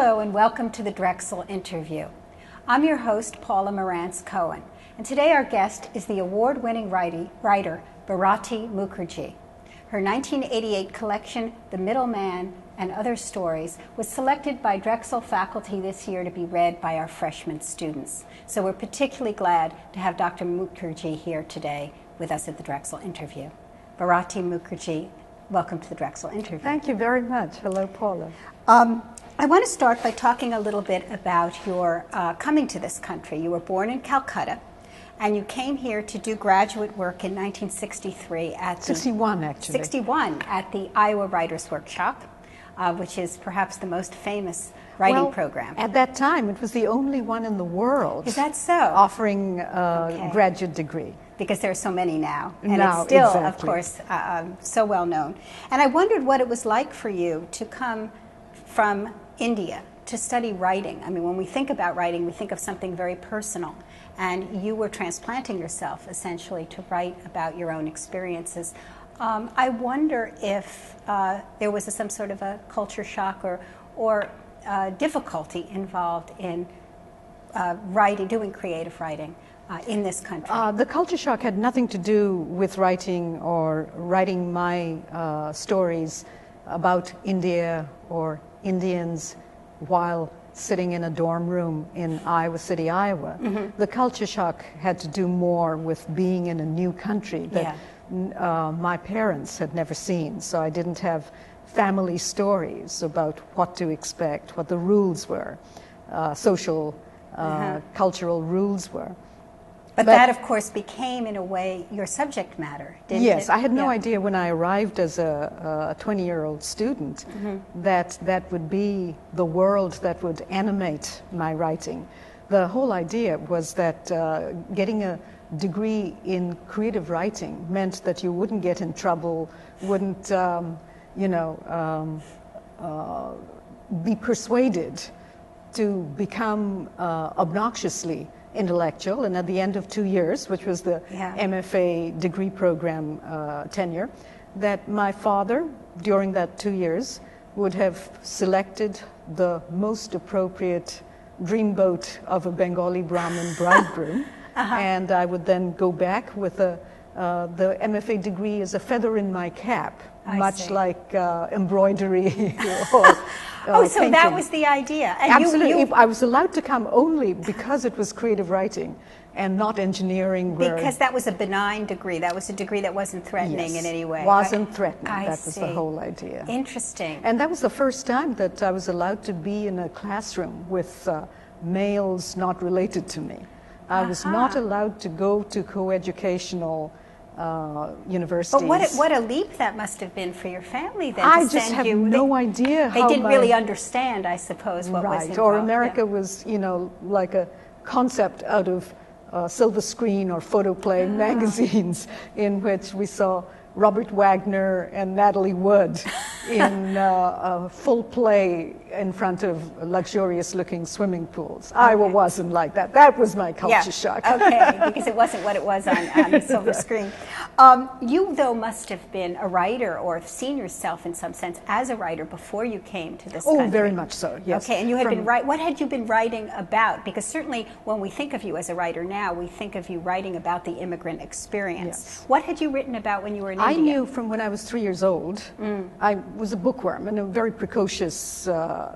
Hello and welcome to the Drexel interview. I'm your host, Paula Morantz-Cohen, and today our guest is the award-winning writer Bharati Mukherjee. Her 1988 collection, The Middleman and Other Stories, was selected by Drexel faculty this year to be read by our freshman students. So we're particularly glad to have Dr. Mukherjee here today with us at the Drexel interview. Bharati Mukherjee, welcome to the Drexel interview. Thank you very much. Hello, Paula. I want to start by talking a little bit about your coming to this country. You were born in Calcutta, and you came here to do graduate work in 1963 at 61, actually. 61 at the Iowa Writers Workshop, which is perhaps the most famous writing program. At that time, it was the only one in the world. Is that so? Offering a graduate degree. Because there are so many now, and now, it's still, exactly. of course, so well known. And I wondered what it was like for you to come from India to study writing. I mean, when we think about writing, we think of something very personal, and you were transplanting yourself essentially to write about your own experiences. I wonder if there was some sort of a culture shock or difficulty involved in doing creative writing in this country. The culture shock had nothing to do with writing or writing my stories about India or Indians while sitting in a dorm room in Iowa City, Iowa. Mm-hmm. The culture shock had to do more with being in a new country that my parents had never seen. So I didn't have family stories about what to expect, what the rules were, social, cultural rules were. But that, of course, became, in a way, your subject matter, didn't it? Yes, I had no idea when I arrived as a 20-year-old student that would be the world that would animate my writing. The whole idea was that getting a degree in creative writing meant that you wouldn't get in trouble, wouldn't, be persuaded to become obnoxiously intellectual, and at the end of 2 years, which was the MFA degree program tenure, that my father, during that 2 years, would have selected the most appropriate dreamboat of a Bengali Brahmin bridegroom, and I would then go back with the MFA degree as a feather in my cap, much like embroidery or so painting. that was the idea. And absolutely. I was allowed to come only because it was creative writing and not engineering. Because that was a benign degree. That was a degree that wasn't threatening in any way. Wasn't threatening. That was the whole idea. Interesting. And that was the first time that I was allowed to be in a classroom with males not related to me. I was not allowed to go to coeducational universities. But what a leap that must have been for your family then. I just have no idea how they didn't really understand, I suppose, what was involved. Or America was, like a concept out of Silver Screen or Photoplay magazines, in which we saw Robert Wagner and Natalie Wood in a full play in front of luxurious-looking swimming pools. Iowa wasn't like that. That was my culture shock. Okay, because it wasn't what it was on the Silver Screen. You, though, must have been a writer or seen yourself in some sense as a writer before you came to this country. Oh, very much so, yes. Okay, and you had what had you been writing about? Because certainly when we think of you as a writer now, we think of you writing about the immigrant experience. Yes. What had you written about when you were in I India? knew from when I was 3 years old. I was a bookworm and a very precocious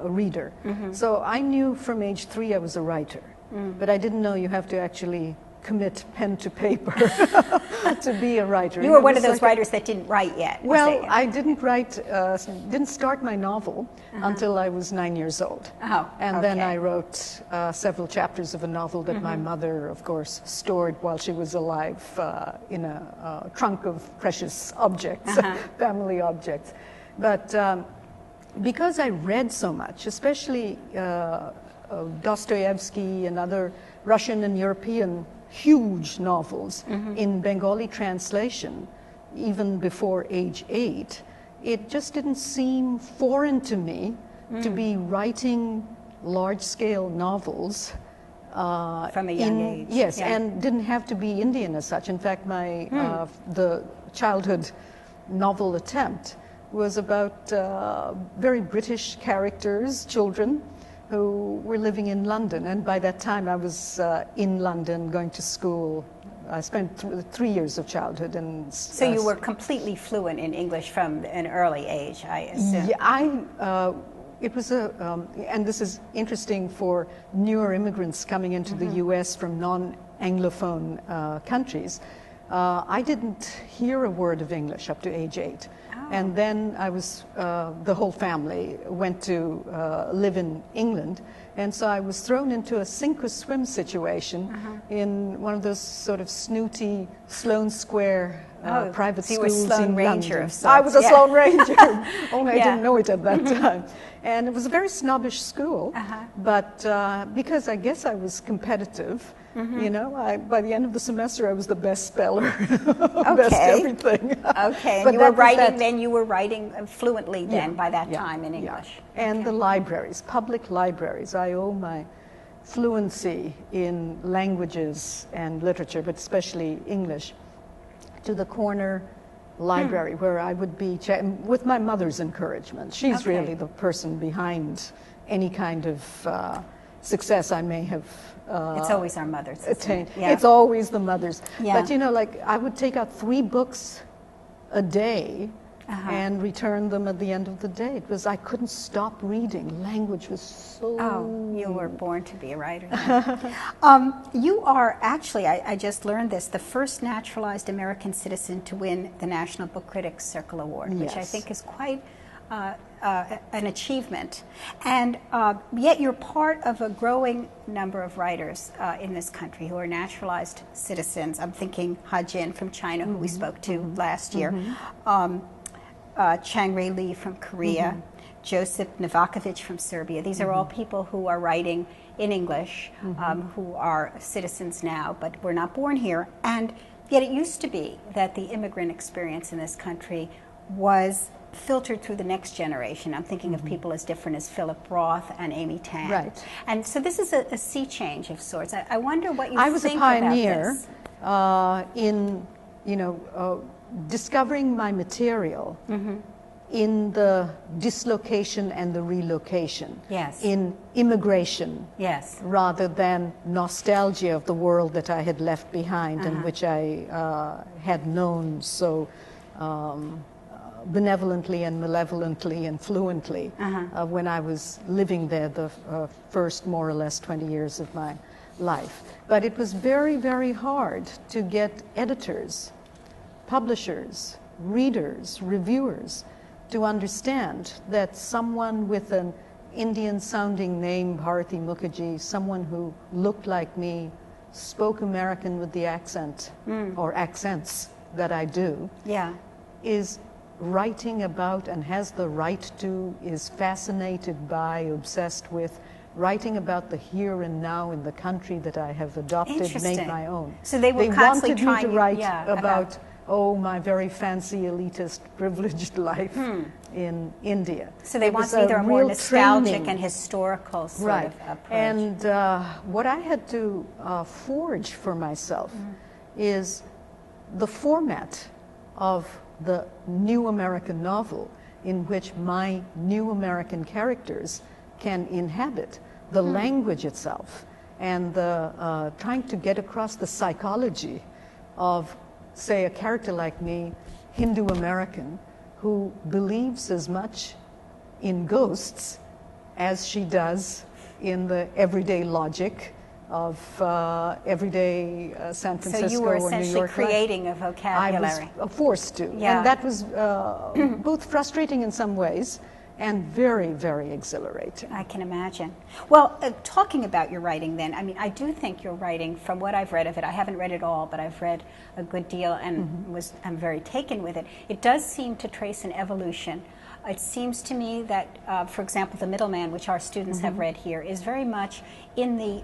reader. So I knew from age 3 I was a writer. But I didn't know you have to actually commit pen to paper to be a writer. You were one of those writers that didn't write yet. Well, I didn't write, didn't start my novel until I was 9 years old. And then I wrote several chapters of a novel that my mother, of course, stored while she was alive in a trunk of precious objects, family objects. But because I read so much, especially Dostoevsky and other Russian and European huge novels in Bengali translation, even before age 8, it just didn't seem foreign to me to be writing large-scale novels from a young age. Yes, and didn't have to be Indian as such. In fact, my the childhood novel attempt was about very British characters, children, who were living in London. And by that time, I was in London going to school. I spent 3 years of childhood. And so you were completely fluent in English from an early age, I assume. Yeah, it was and this is interesting for newer immigrants coming into the U.S. from non-Anglophone countries. I didn't hear a word of English up to age 8. And then I was, the whole family went to live in England. And so I was thrown into a sink or swim situation in one of those sort of snooty Sloane Square private so schools you were Sloane in Ranger London. of sorts. I was a Sloane Ranger, only I didn't know it at that time. And it was a very snobbish school, but because I guess I was competitive, you know, by the end of the semester I was the best speller, best everything. Okay, but you were writing fluently then by that time in English. And the libraries, public libraries. I owe my fluency in languages and literature, but especially English, to the corner library where I would be with my mother's encouragement. She's really the person behind any kind of success I may have it's always our mothers. attained. Yeah. It's always the mothers. Yeah. But you know, like I would take out 3 books a day and return them at the end of the day. It was, I couldn't stop reading. Language was so... Oh, you were born to be a writer. You are actually, I just learned this, the first naturalized American citizen to win the National Book Critics Circle Award, which I think is quite an achievement. And yet you're part of a growing number of writers in this country who are naturalized citizens. I'm thinking Ha Jin from China, who we spoke to last year, Chang Rei Lee from Korea, Josip Novakovic from Serbia. These are all people who are writing in English, who are citizens now, but were not born here. And yet it used to be that the immigrant experience in this country was filtered through the next generation. I'm thinking of people as different as Philip Roth and Amy Tan. Right. And so this is a sea change of sorts. I wonder what you I was think a pioneer about this. in, you know, discovering my material in the dislocation and the relocation. Yes. In immigration. Yes. Rather than nostalgia of the world that I had left behind and which I had known so benevolently and malevolently and fluently when I was living there the first more or less 20 years of my life. But it was very, very hard to get editors, publishers, readers, reviewers to understand that someone with an Indian-sounding name, Bharati Mukherjee, someone who looked like me, spoke American with the accent or accents that I do, is writing about and has the right to, is fascinated by, obsessed with, writing about the here and now in the country that I have adopted, made my own. So they were constantly wanted me to write about, my very fancy, elitist, privileged life in India. So they wanted either a more nostalgic and historical sort of approach. And what I had to forge for myself is the format of the new American novel in which my new American characters can inhabit, the language itself, and the trying to get across the psychology of, say, a character like me, Hindu American, who believes as much in ghosts as she does in the everyday logic of everyday San Francisco or New York. So you were essentially creating a vocabulary. I was forced to. And that was both frustrating in some ways and very, very exhilarating. I can imagine. Well, talking about your writing then, I mean, I do think your writing, from what I've read of it, I haven't read it all, but I've read a good deal and I'm very taken with it. It does seem to trace an evolution. It seems to me that, for example, The Middleman, which our students have read here, is very much in the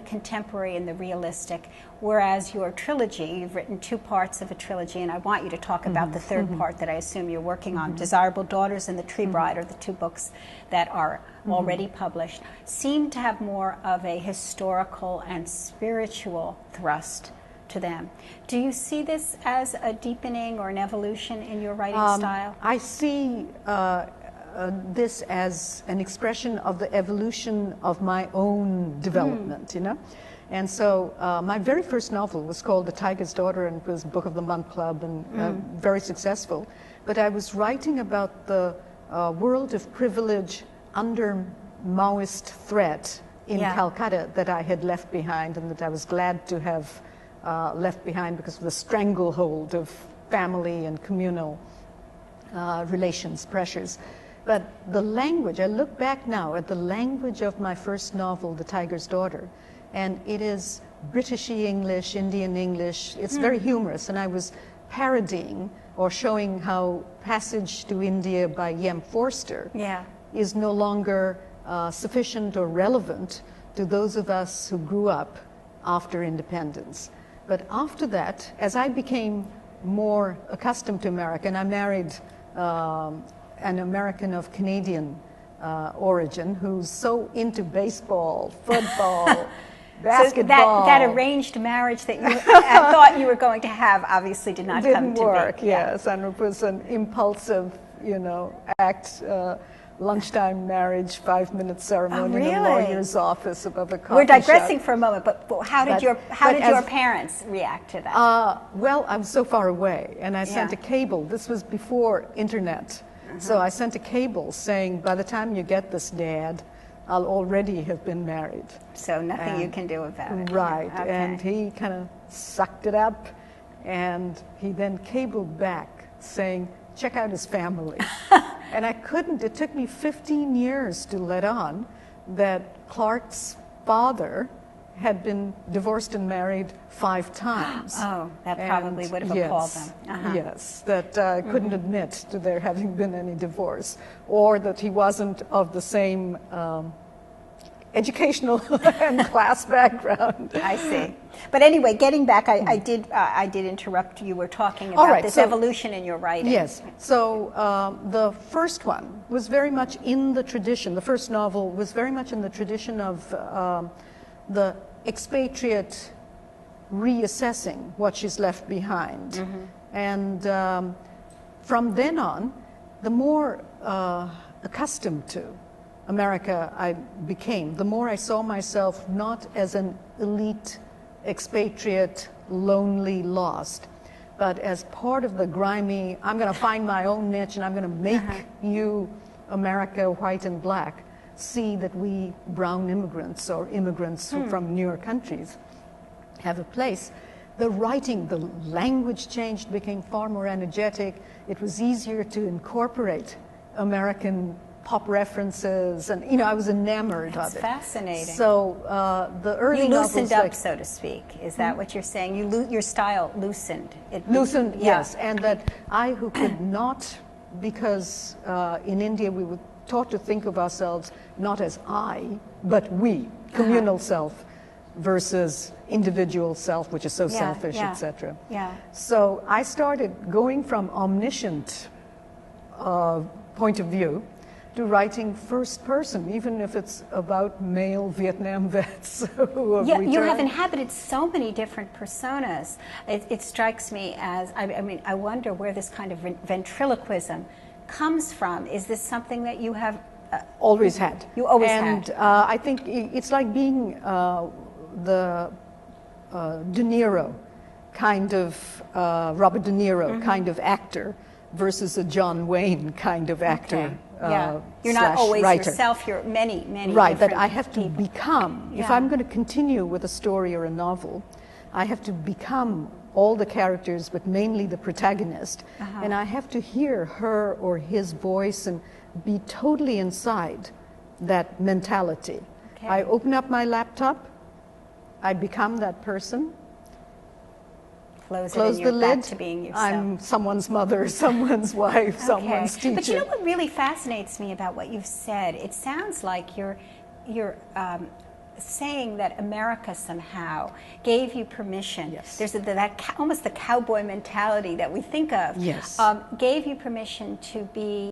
contemporary and the realistic, whereas your trilogy, you've written 2 parts of a trilogy, and I want you to talk about the third part that I assume you're working on. Desirable Daughters and The Tree Bride are the 2 books that are already published, seem to have more of a historical and spiritual thrust to them. Do you see this as a deepening or an evolution in your writing style? I see this as an expression of the evolution of my own development, you know. And so my very first novel was called The Tiger's Daughter, and it was Book of the Month Club, and very successful. But I was writing about the world of privilege under Maoist threat in Calcutta that I had left behind, and that I was glad to have left behind because of the stranglehold of family and communal relations, pressures. But the language, I look back now at the language of my first novel, The Tiger's Daughter, and it is Britishy English, Indian English. It's very humorous, and I was parodying or showing how Passage to India by Yem Forster is no longer sufficient or relevant to those of us who grew up after independence. But after that, as I became more accustomed to America, and I married an American of Canadian origin who's so into baseball, football, basketball. So that arranged marriage that you thought you were going to have obviously did not come to be. Didn't work, yes, and it was an impulsive, you know, act. Lunchtime marriage, 5-minute ceremony in a lawyer's office above a coffee We're digressing shop. for a moment, but how did your parents react to that? Well, I was so far away, and I sent a cable. This was before internet, so I sent a cable saying, "By the time you get this, Dad, I'll already have been married." So nothing you can do about it. Right, and he kind of sucked it up, and he then cabled back saying, "Check out his family." And I couldn't, it took me 15 years to let on that Clark's father had been divorced and married 5 times. Oh, that probably would have appalled them. Yes, that I couldn't admit to there having been any divorce, or that he wasn't of the same educational and class background. I see. But anyway, getting back, I did interrupt you. Were talking about this evolution in your writing. Yes. So the first one was very much in the tradition. The first novel was very much in the tradition of the expatriate reassessing what she's left behind. And from then on, the more accustomed to America I became, the more I saw myself not as an elite, expatriate, lonely, lost, but as part of the grimy, I'm going to find my own niche and I'm going to make you, America, white and black, see that we brown immigrants or immigrants from newer countries have a place. The writing, the language changed, became far more energetic. It was easier to incorporate American pop references, and you know, I was enamored of it. Fascinating. So the early you loosened novels, up, so to speak. Is that what you're saying? Your style loosened. Loosened, yes, and that I, who could not, because in India we were taught to think of ourselves not as I, but we, communal self versus individual self, which is so selfish, etc. So I started going from omniscient point of view to writing first person, even if it's about male Vietnam vets who have returned. You have inhabited so many different personas. It strikes me as, I mean, I wonder where this kind of ventriloquism comes from. Is this something that you have always had? You always had. And I think it's like being the De Niro kind of, Robert De Niro kind of actor versus a John Wayne kind of actor. You're not always writer. yourself, you're many right, that I have to become. If I'm going to continue with a story or a novel, I have to become all the characters, but mainly the protagonist, and I have to hear her or his voice and be totally inside that mentality. I open up my laptop, I become that person. Close the lid. Back to being yourself. I'm someone's mother, someone's wife, someone's teacher. But you know what really fascinates me about what you've said? It sounds like you're saying that America somehow gave you permission. Yes. There's almost the cowboy mentality that we think of. Yes. Gave you permission to be